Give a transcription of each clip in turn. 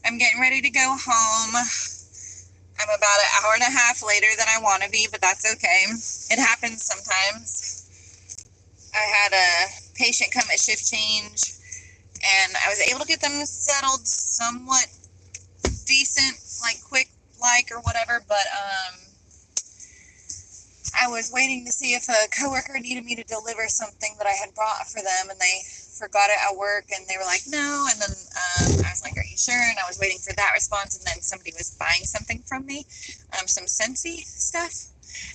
I'm getting ready to go home. I'm about an hour and a half later than I want to be, but that's okay. It happens sometimes. I had a patient come at shift change, and I was able to get them settled somewhat decent, like quick, or whatever, but I was waiting to see if a coworker needed me to deliver something that I had brought for them, and they forgot it at work, and they were like, no, and then I was like, are you sure? And I was waiting for that response, and then somebody was buying something from me, some Scentsy stuff.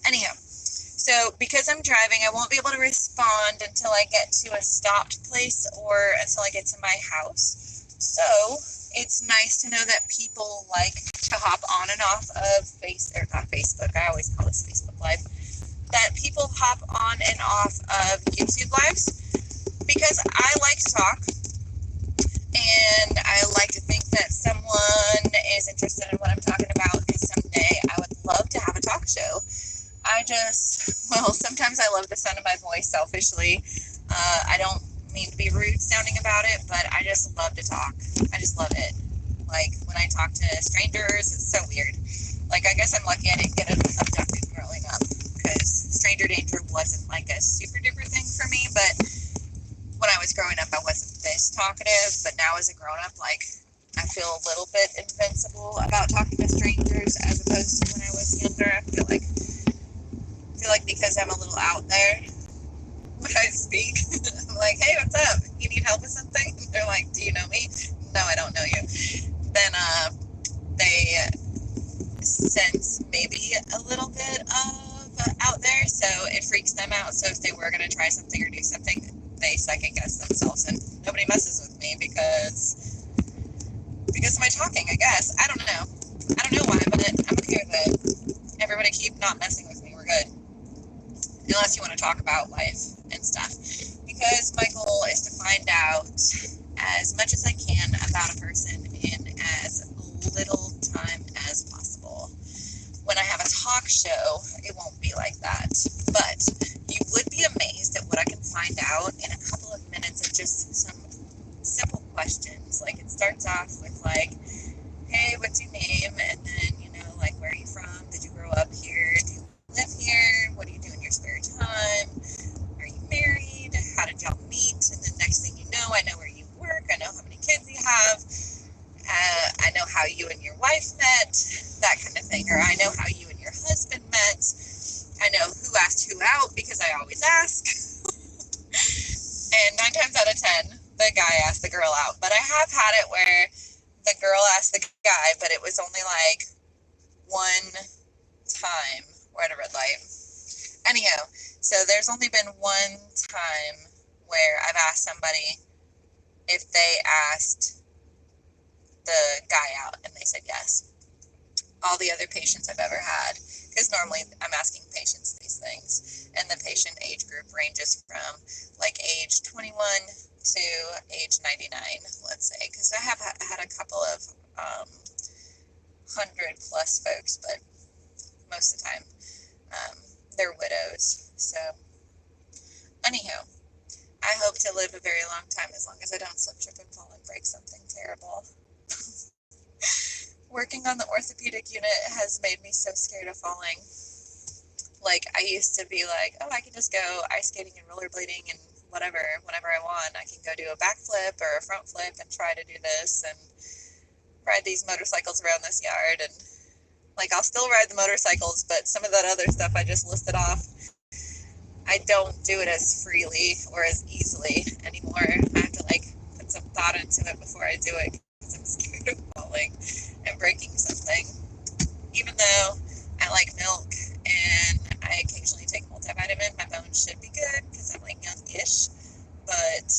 Anyhow, so because I'm driving, I won't be able to respond until I get to a stopped place or until I get to my house. So it's nice to know that people like to hop on and off of not Facebook, I always call this Facebook Live, that people hop on and off of YouTube Lives, because I like to talk, and I like to think that someone is interested in what I'm talking about, because someday I would love to have a talk show. Sometimes I love the sound of my voice selfishly. I don't mean to be rude sounding about it, but I just love to talk. I just love it. Like, when I talk to strangers, it's so weird. Like, I guess I'm lucky I didn't get abducted growing up, because stranger danger wasn't like a super duper thing for me, but when I was growing up, I wasn't this talkative, but now as a grown-up, like, I feel a little bit invincible about talking to strangers as opposed to when I was younger. I feel like because I'm a little out there when I speak, I'm like, hey, what's up? You need help with something? They're like, do you know me? No, I don't know you. Then they sense maybe a little bit of out there, so it freaks them out. So if they were going to try something or do something, they second guess themselves, and nobody messes with me because of my talking, I guess. I don't know why, but I'm okay with it. Everybody keep not messing with me. We're good. Unless you want to talk about life and stuff. Because my goal is to find out as much as I can about a person in as little time as possible. When I have a talk show, it won't be like that. But you would be amazed at what I can find out in a couple of minutes of just some simple questions. Like, it starts off with like, hey, what's your name? And then, like, where are you from? Did you grow up here? Do you live here? What do you do in your spare time? Are you married? How did y'all meet? And then next thing you know, I know where you work. I know how many kids you have. I know how you and your wife met, that kind of thing. Or I know how you and your husband met. I know who asked who out, because I always ask. And 9 times out of 10, the guy asked the girl out. But I have had it where the girl asked the guy, but it was only like one time. We're at a red light. Anyhow, so there's only been one time where I've asked somebody if they asked the guy out and they said yes. All the other patients I've ever had, because normally I'm asking patients these things, and the patient age group ranges from like age 21 to age 99, let's say, because I have had a couple of 100 plus folks, but most of the time they're widows. So anyhow, I hope to live a very long time, as long as I don't slip, trip, and fall and break something terrible. Working on the orthopedic unit has made me so scared of falling. Like, I used to be like, oh, I can just go ice skating and rollerblading and whatever, whenever I want. I can go do a backflip or a front flip and try to do this and ride these motorcycles around this yard. And, like, I'll still ride the motorcycles, but some of that other stuff I just listed off, I don't do it as freely or as easily anymore. I have to, like, put some thought into it before I do it, because I'm scared of falling and breaking something. Even though I like milk and I occasionally take multivitamin, my bones should be good because I'm like young-ish, but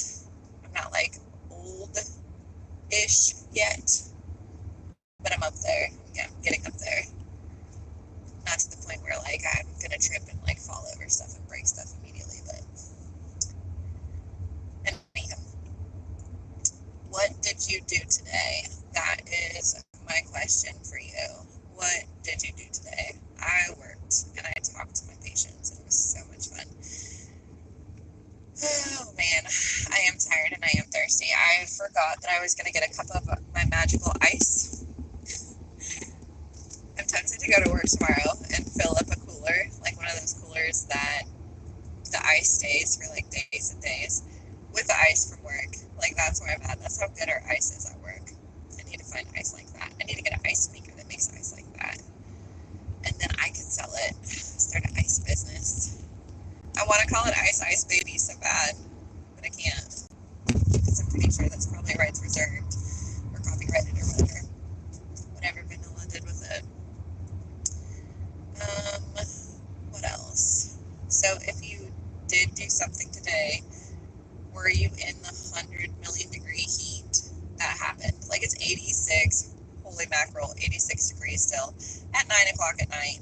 I'm not like old-ish yet. But I'm up there. Yeah, I'm getting up there. Not to the point where like I'm gonna trip and like fall over stuff and break stuff immediately, but anyhow. What did you do today? That is my question for you. What did you do today? I worked and I talked to my patients, and it was so much fun. Oh man, I am tired and I am thirsty. I forgot that I was going to get a cup of my magical ice tomorrow and fill up a cooler, like one of those coolers that the ice stays for like days and days, with the ice from work. Like, that's where I'm at. That's how good our ice is at work. I need to find ice like that. I need to get an ice maker that makes ice like that. And then I can sell it. Start an ice business. I want to call it Ice Baby so bad, but I can't. Because I'm pretty sure that's probably rights reserved or copyrighted or whatever Vanilla did with it. What else? So if you did do something today, were you in the 100 million degree heat that happened? Like, it's 86, holy mackerel, 86 degrees still at 9 o'clock at night.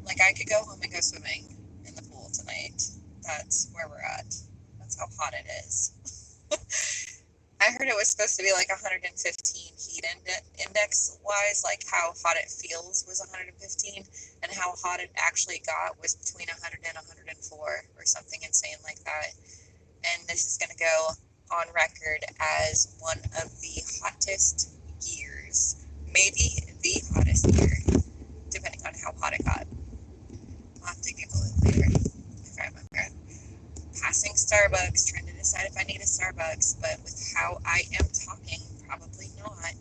Like, I could go home and go swimming in the pool tonight. That's where we're at. That's how hot it is. I heard it was supposed to be like 115 heat index wise, like how hot it feels was 115, and how hot it actually got was between 100 and 104 or something insane like that. And this is going to go on record as one of the hottest years, maybe the hottest year, depending on how hot it got. I'll have to Google it later if I remember. Passing Starbucks, trying to decide if I need a Starbucks, but with how I am talking, probably not.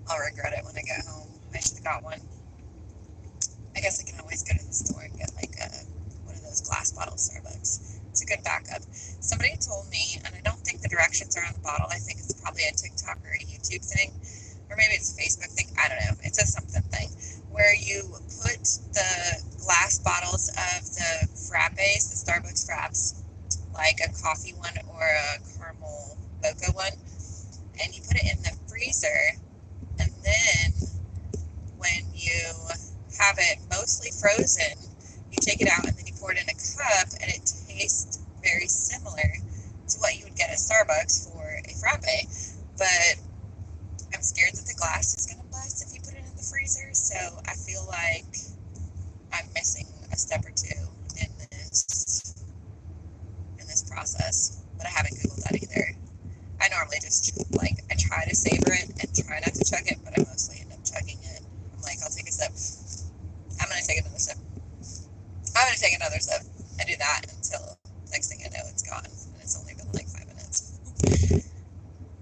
I'll regret it when I get home. I should have got one. I guess I can always go to the store and get like one of those glass bottle Starbucks. It's a good backup. Somebody told me, and I don't think the directions are on the bottle. I think it's probably a TikTok or a YouTube thing, or maybe it's a Facebook thing. I don't know. It's a something thing where you put the glass bottles of the frappes, the Starbucks fraps, like a coffee one or a caramel mocha one, and you put it in the freezer, and then when you have it mostly frozen, you take it out and then you pour it in a cup, and it tastes very similar to what you would get at Starbucks for a frappe. But I'm scared that the glass is going to bust if you put it in the freezer, so I feel like I'm missing a step or two in this process, but I haven't Googled that either. I normally just, like, I try to savor it and try not to chug it, but I mostly end up chugging it. I'm like, I'll take a sip. I'm going to take another sip. I'm going to take another sip. I do that until next thing I know it's gone, and it's only been like 5 minutes.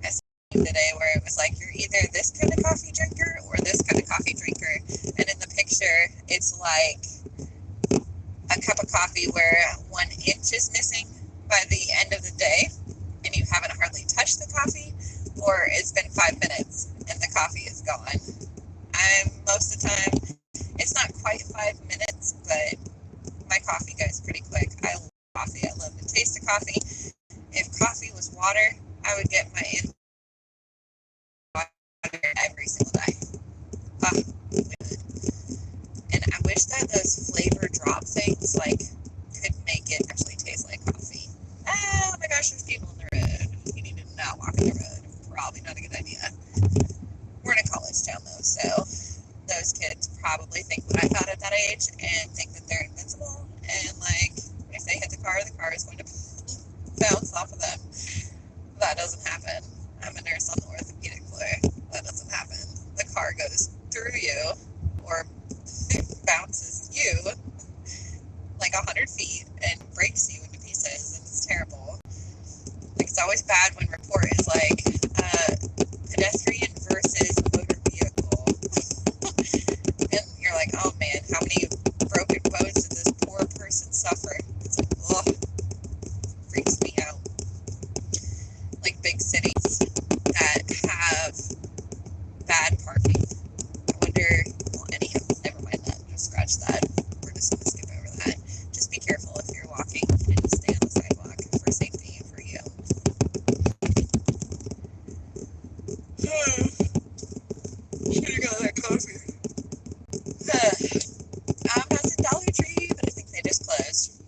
I saw today where it was like, you're either this kind of coffee drinker or this kind of coffee drinker, and in the picture, it's like a cup of coffee where 1 inch is missing by the end of the day, and you haven't hardly touched the coffee, or it's been 5 minutes and the coffee is gone. Most of the time, it's not quite 5 minutes, but my coffee goes pretty quick. I love coffee. I love the taste of coffee. If coffee was water, I would get my water every single day. And I wish that those flavor drop things, like, could make it actually taste like coffee. Oh my gosh, there's people on the road. You need to not walk on the road. Probably not a good idea. We're in a college town, though, so those kids probably think what I thought at that age and think that they're invincible. And, like, if they hit the car is going to bounce off of them. That doesn't happen. I'm a nurse on the orthopedic floor. That doesn't happen. The car goes through you or bounces you like 100 feet and breaks you into pieces, and it's terrible. Like, it's always bad when report is like pedestrian versus motor vehicle. And you're like, oh man, how many broken bones did this poor person suffer? It's like, ugh, freaks me out. Like big cities that have bad parking. I wonder, well, anyhow, never mind that. Just scratch that. We're just going to skip over that. Just be careful if you're walking and stay on the sidewalk for safety and for you. Should have got that coffee. I was in Dollar Tree, but I think they just closed.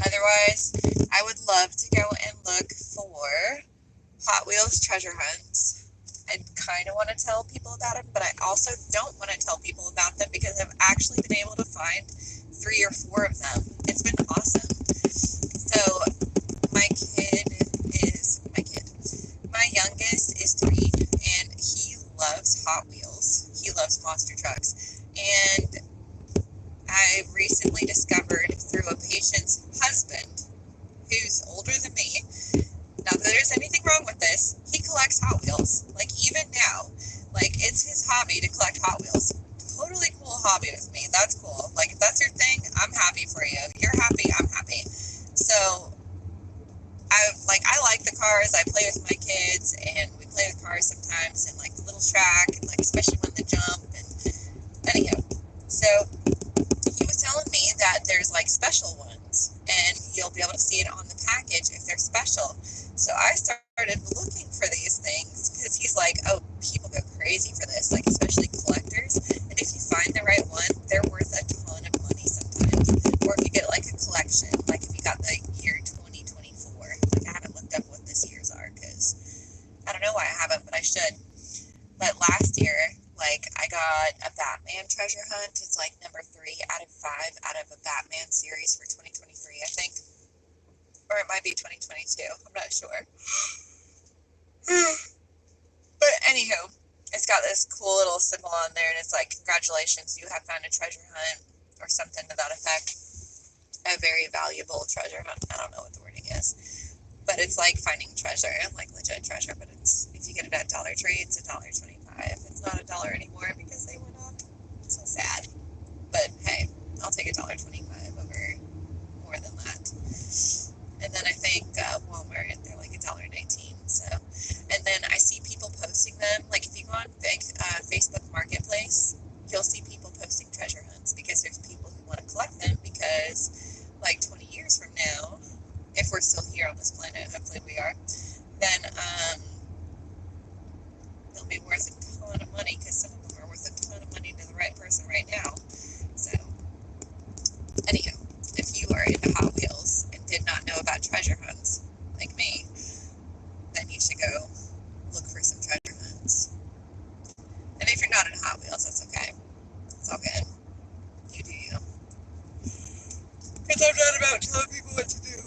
Otherwise, I would love to go and look for Hot Wheels treasure hunts. I kind of want to tell people about them, but I also don't want to tell people about them because I've actually been able to find 3 or 4 of them. It's been awesome. So my youngest is 3, and he loves Hot Wheels. He loves monster trucks. And I recently discovered through a patient's husband, who's older than me, not that there's anything wrong with this, he collects Hot Wheels. Like, even now, like, it's his hobby to collect Hot Wheels. Totally cool hobby with me. That's cool. Like, if that's your thing, I'm happy for you. You're happy, I'm happy. So, I like the cars. I play with my kids, and we play with cars sometimes in, like, the little track, and, like, especially when they jump, and anyhow. So, he was telling me that there's, like, special ones, and you'll be able to see it on the package if they're special. So I started looking for these things, because he's like, oh, people go crazy for this, like, especially collectors. And if you find the right one, they're worth a ton of money sometimes. Or if you get, like, a collection, like if you got the year 2024. Like, I haven't looked up what this year's are, because I don't know why I haven't, but I should. But last year, like, I got a Batman treasure hunt. It's like number 3 out of 5 out of a Batman series for 2023, I think. Or it might be 2022. I'm not sure. But anywho, it's got this cool little symbol on there, and it's like, congratulations, you have found a treasure hunt, or something to that effect. A very valuable treasure hunt. I don't know what the wording is. But it's like finding treasure, like legit treasure. But it's, if you get it at Dollar Tree, it's $1.25. It's not $1 anymore because they went up. So sad. But hey, I'll take $1.25 over more than that. And then I think Walmart, they're like $1.19. So, and then I see people posting them. Like, if you go on Facebook Marketplace, you'll see people posting treasure hunts, because there's people who want to collect them, because like 20 years from now, if we're still here on this planet, hopefully we are, then they'll be worth a ton of money, because some of them are worth a ton of money to the right person right now. So, anyhow, if you are into Hot Wheels and did not know about treasure hunts, like me, then you should go look for some treasure hunts. And if you're not into Hot Wheels, that's okay. It's all good. You do you. Because I'm not about telling people what to do.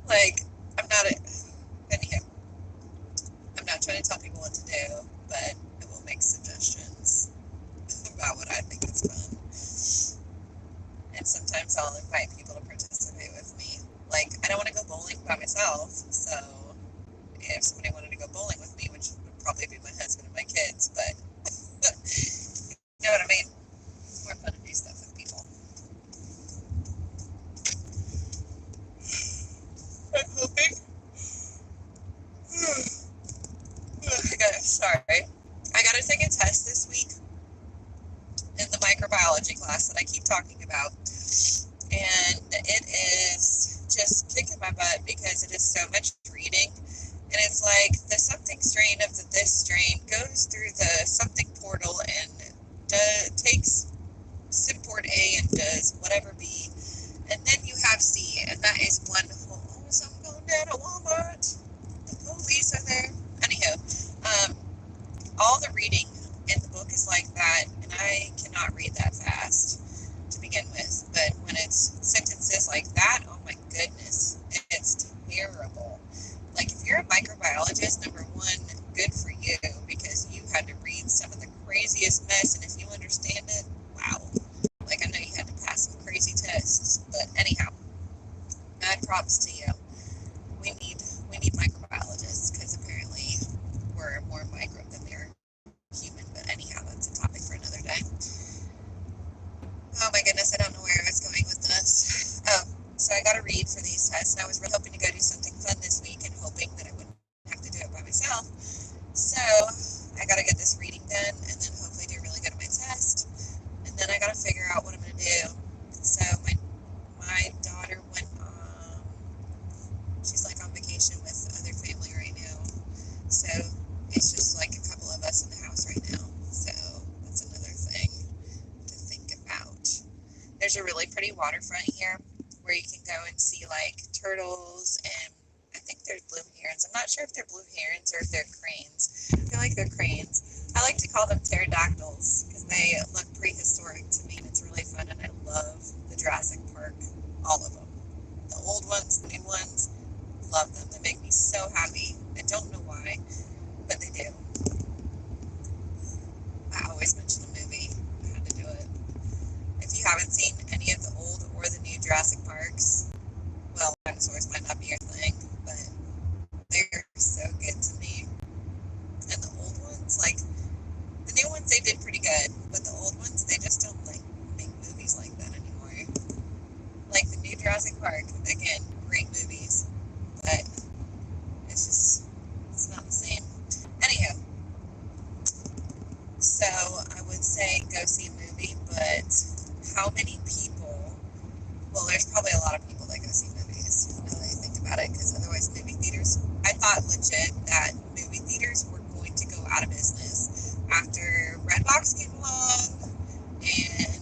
Like, anyhow, I'm not trying to tell people what to do, but I will make suggestions about what I think is fun. And sometimes I'll invite people to participate with me. Like, I don't want to go bowling by myself, so if somebody wanted to go bowling with me, which would probably be my husband and my kids, but you know what I mean? It's more fun to do stuff with people. I'm hoping. I gotta take a test this week in the microbiology class that I keep talking about. And it is just kicking my butt, because it is so much reading. And it's like, the something strain of the this strain goes through the something portal and takes Symport A and does whatever B. And then you have C, and that is one whole, so I'm going down to Walmart. The police are there. Anyhow, all the reading in the book is like that, and I cannot read that fast to begin with. But when it's sentences like that, oh my goodness, it's terrible. Like, if you're a microbiologist, number one, good for you, because you had to read some of the craziest mess, and if you understand it, wow. Like, I know you had to pass some crazy tests, but anyhow, mad props to you. We need microbiologists, because apparently we're more micro than they're human. But anyhow, that's a topic for another day. Oh my goodness, I don't know where I was going with this. Oh, so I got to read for these tests, and I was really hoping to go do something fun this week, and hoping that I wouldn't have to do it by myself. So I got to get this reading done, and then hopefully do really good on my test. And then I got to figure out what I'm going to do. So my daughter went she's like on vacation with other family right now. So it's just like a couple of us in the house right now. So that's another thing to think about. There's a really pretty waterfront here where you can go and see like turtles, and I think there's blue herons. I'm not sure if they're blue herons or if they're cranes. I feel like they're cranes. I like to call them pterodactyls because they look prehistoric to me, and it's really fun, and I love the Jurassic Park, all of them. The old ones, the new ones, love them. They make me so happy. I don't know why, but they do. is movie theaters. I thought legit that movie theaters were going to go out of business after Redbox came along and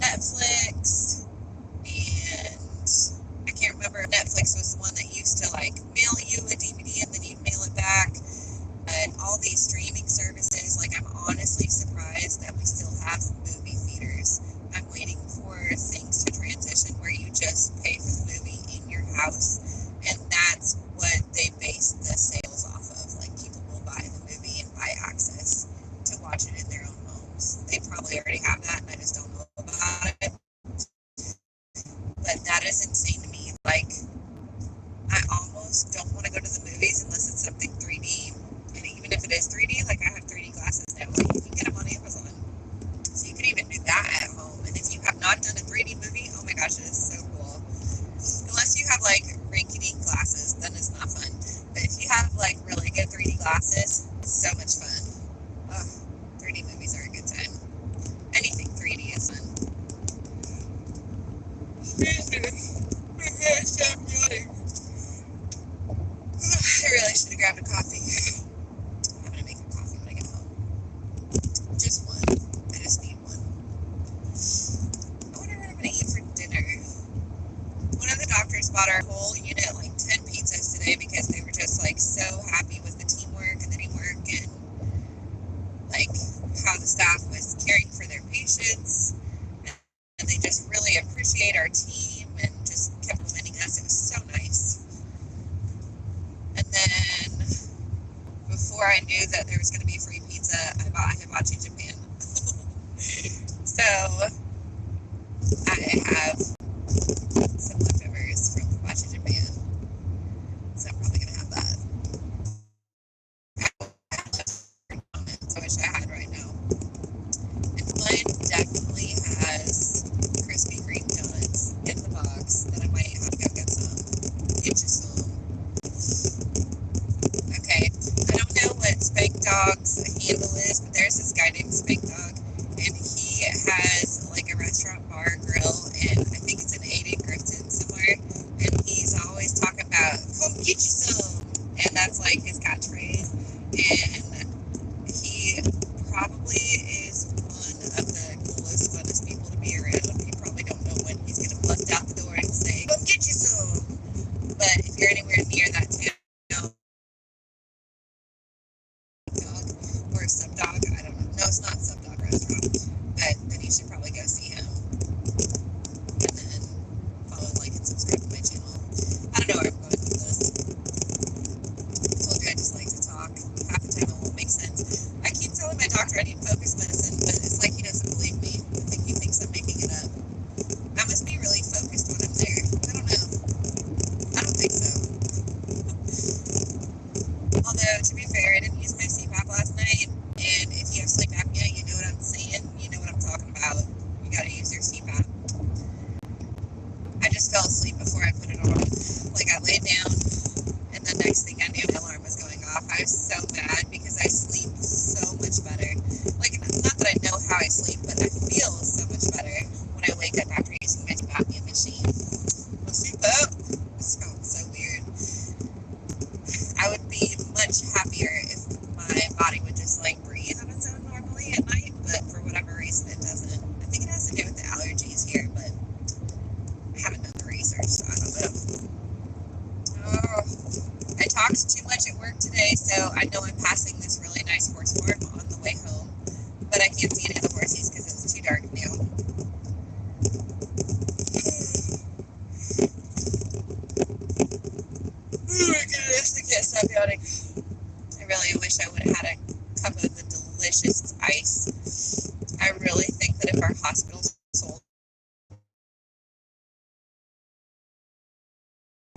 Netflix, and I can't remember if Netflix was the one that used to like mail you a DVD and then you'd mail it back. And all these streaming services, like I'm honestly surprised that we still have movie theaters. I'm waiting for things to transition where you just pay for the movie in your house, and that's what they base the sales off of. Like people will buy the movie and buy access to watch it in their own homes. They probably already have that, and I just don't know about it. But that is insane to me. Like I almost don't want to go to the movies unless it's something 3D. And even if it is 3D, like I have 3D glasses now. Like you can get them on Amazon. So you can even do that at home. And if you have not done a 3D movie, oh my gosh, it is so cool. Unless you have like rinky-dink glasses, then it's not fun. But if you have like really good 3D glasses, it's so much fun. Ugh, 3D movies are a good time. Anything 3D is fun. Excuse me. Stop yawning. I really should have grabbed a coffee. I'm gonna make a coffee when I get home. Just one. I just need one. I wonder what I'm gonna eat for dinner. One of the doctors bought our whole unit like 10 pizzas today because they were just like so happy with the teamwork and the teamwork and like how the staff was caring for their patients. And they just really appreciate our team and just kept complimenting us. It was so nice. And then before I knew that there was going to be free pizza, I bought hibachi Japan. So I have some leftovers from hibachi Japan. So I'm probably going to have that. I wish I had right now. And mine definitely has Krispy Kreme donuts in the box that I might have to go get some. Get you some. Okay, I don't know what Spank Dog's handle is, but there's this guy named Spank Dog, and he has like a restaurant, bar, grill, and I think it's in 8 in Grifton somewhere, and he's always talking about, come get you some, and that's like his catchphrase, and he probably is one of the coolest, funnest people to be around. You probably don't know when he's going to bust out the door and say, come get you some, but if you're anywhere near that town, or Sub Dog, I don't know. No, it's not Sub Dog Restaurant, but then you should probably go see him, and then follow, like, and subscribe to my channel. I don't know where I'm going with this. I told you I just like to talk. Half the time it won't make sense. I keep telling my doctor I need focus medicine, but it's like he doesn't believe me. I think he thinks I'm making it up. I must be really focused when I'm there. I don't know. I don't think so. Although, to be fair, I didn't use my CPAP last night, and if you have sleep apnea, you know what I'm saying, you know what I'm talking about. You gotta use your CPAP. I just fell asleep before I put it on. Like, I laid down, and the next thing I knew, my alarm was going off. I was so mad because I sleep so much better. Like, not that I know how I sleep, but I feel so much better when I wake up after using my CPAP machine. My CPAP? It sounds so weird. I would be much happier if my body would just like breathe on its own normally at night, but for whatever reason it doesn't. I think it has to do with the allergies here, but I haven't done the research, so I don't know. Oh, I talked too much at work today, so I know I'm passing this really nice horse farm on the way home, but I can't see any of the horses because it's too dark now. Oh my goodness, I can't stop yawning. I really wish I would have had a cup of the delicious ice. I really think that if our hospitals sold,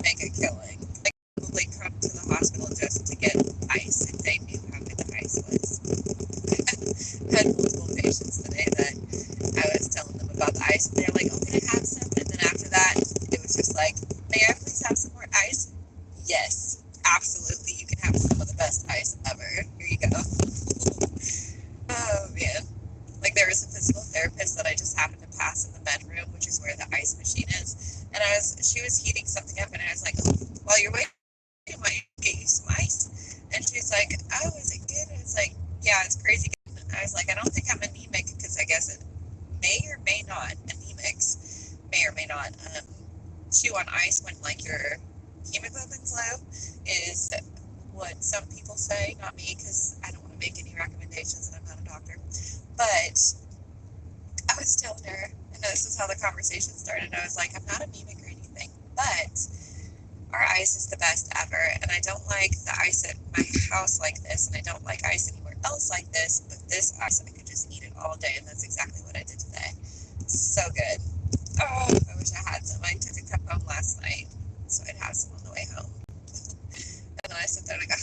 make a killing. Like, probably come to the hospital just to get ice if they knew how good the ice was. I had multiple patients today that I was telling them about the ice, and they're like, oh, can I have some? And then after that, it was just like, may I please have some more ice? Yes, absolutely. You can have some of the best ice ever. Here you go. Oh, man. Like, there was a physical therapist that I just happened to pass in the med room, which is where the ice machine is. And she was heating something up, and I was like, while you're waiting chew on ice when, like, your hemoglobin's low is what some people say, not me, because I don't want to make any recommendations and I'm not a doctor. But I was telling her, and this is how the conversation started, I was like, I'm not anemic or anything, but our ice is the best ever, and I don't like the ice at my house like this, and I don't like ice anywhere else like this, but this ice, I could just eat it all day, and that's exactly what I did today. So good. Oh, I wish I had some. I took a cup home last night, so I'd have some on the way home. And then I sit there and I go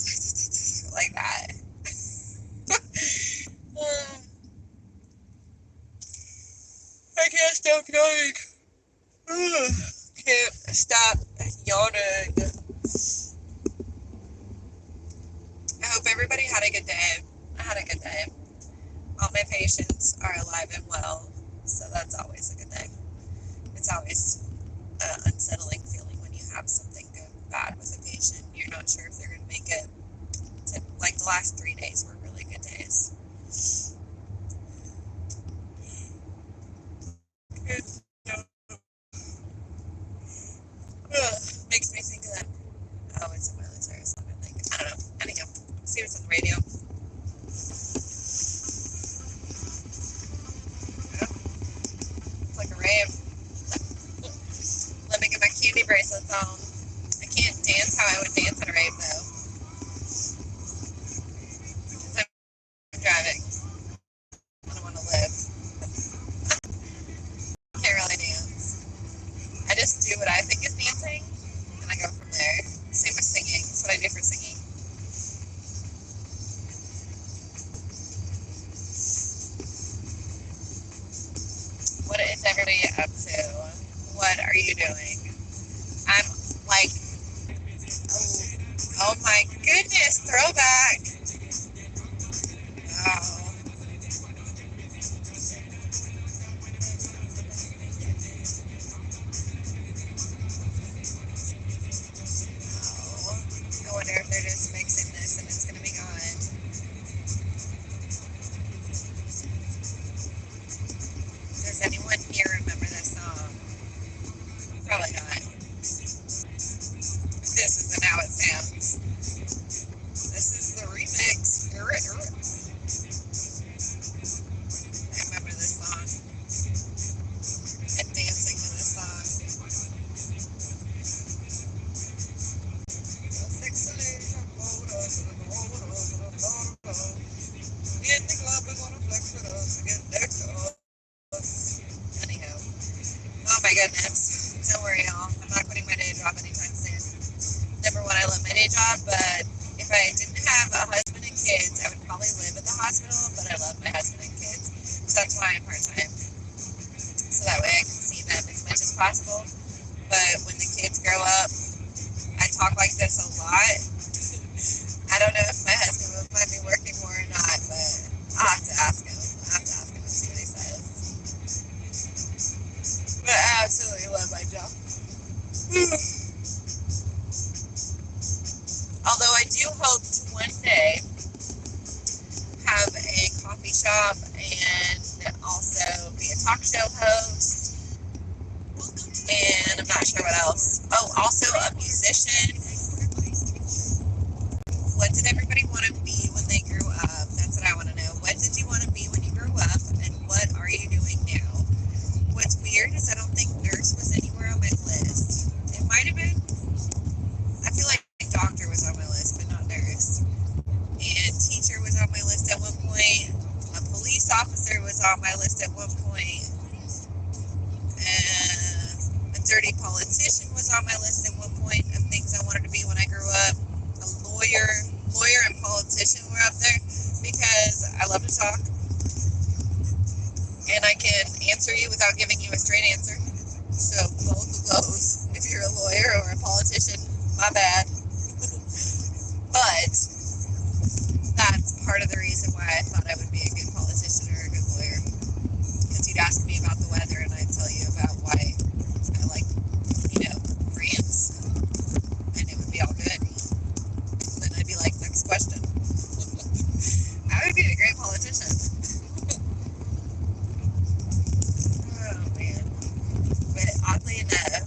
like that. I can't stop yawning. Can't stop yawning. I hope everybody had a good day. I had a good day. All my patients are alive and well, so that's always a good thing. It's always an unsettling feeling when you have something go bad with a patient. You're not sure if they're going to make it. Like the last 3 days were really good days. Makes me think of that. Oh, it's a military song, I think. I don't know. Anyhow, see what's on the radio. It's like a rave. Let me get my candy bracelets on. I can't dance how I would dance at a rave, though. Because I'm driving. I don't want to live. Can't really dance. I just do what I think is dancing, and I go from there. Same with singing. That's what I do for singing. What is everybody up to? What are you doing? I'm like, oh my goodness, throwback. Oh. I wonder if they're just mixing this and it's going to be gone. Does anyone here remember this song? Probably not. This isn't how it sounds. This is the remix. I remember this song. And dancing to this song. In the club, we're gonna flex it up to get next up. Anyhow. Oh my goodness. Don't worry, y'all. I'm not quitting my day job anytime soon. Number one, I love my day job, but if I didn't have a husband and kids, I would probably live at the hospital, but I love my husband and kids. So that's why I'm part-time. So that way I can see them as much as possible. But when the kids grow up, I talk like this a lot. I don't know if my husband would mind me working more or not, but I'll have to ask him. I'll have to ask him and see what he says. But I absolutely love my job. Although I do hope to one day have a coffee shop and also be a talk show host. And I'm not sure what else. Oh, also a musician. What did everybody want to be when they grew up? That's what I want to know. What did you want to be when you grew up, and what are you doing now? What's weird is I don't think nurse was anywhere on my list. It might have been. I feel like doctor was on my list, but not nurse. And teacher was on my list at one point. A police officer was on my list at one point. And a dirty politician was on my list at one point of things I wanted to be when I grew up. A lawyer and politician were up there because I love to talk. And I can answer you without giving you a straight answer. So both of those, if you're a lawyer or a politician, my bad. But that's part of the reason why I thought I would be a good politician or a good lawyer. Because you'd ask me about the weather and I'd tell you about why I like, France. And it would be all good. And then I'd be like, next question. I would be a great politician. Oh, man. But oddly enough,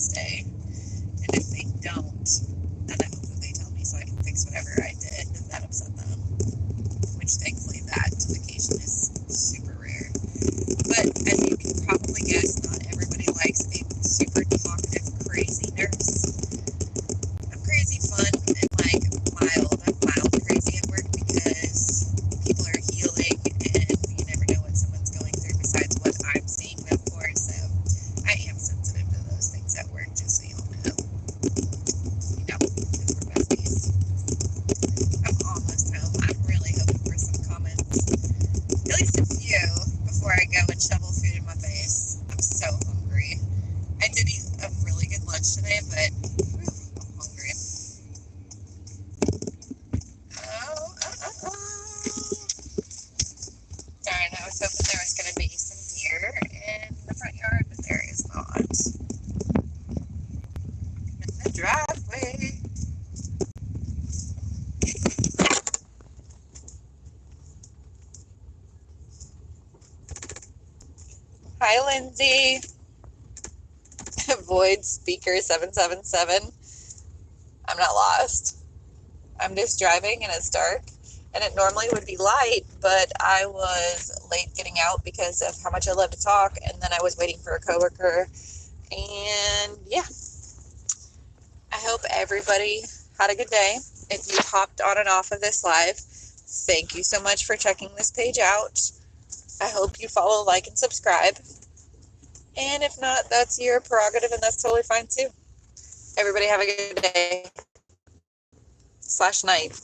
next day. And if they don't, then I hope that they tell me so I can fix whatever I did that upset them. Which thankfully that occasion is super rare. But as you can probably guess, not everybody likes a super talkative, crazy nurse. I'm crazy fun and like mild. I'm mild crazy at work because people are healing and you never know what someone's going through besides what I'm seeing them for. So I am sensitive to those things at work, just so y'all know. You know, because we're besties. I'm almost home. I'm really hoping for some comments. At least a few before I go and shovel food in my face. I'm so hungry. I did eat a really good lunch today, but I'm hungry. Oh. Darn, I was hoping there was going to be some deer in the front yard, but there is not. In the driveway. Hi, Lindsay. Void speaker 777. I'm not lost. I'm just driving and it's dark. And it normally would be light, but I was late getting out because of how much I love to talk. And then I was waiting for a coworker. And yeah, I hope everybody had a good day. If you hopped on and off of this live, thank you so much for checking this page out. I hope you follow, like, and subscribe. And if not, that's your prerogative and that's totally fine too. Everybody have a good day / night.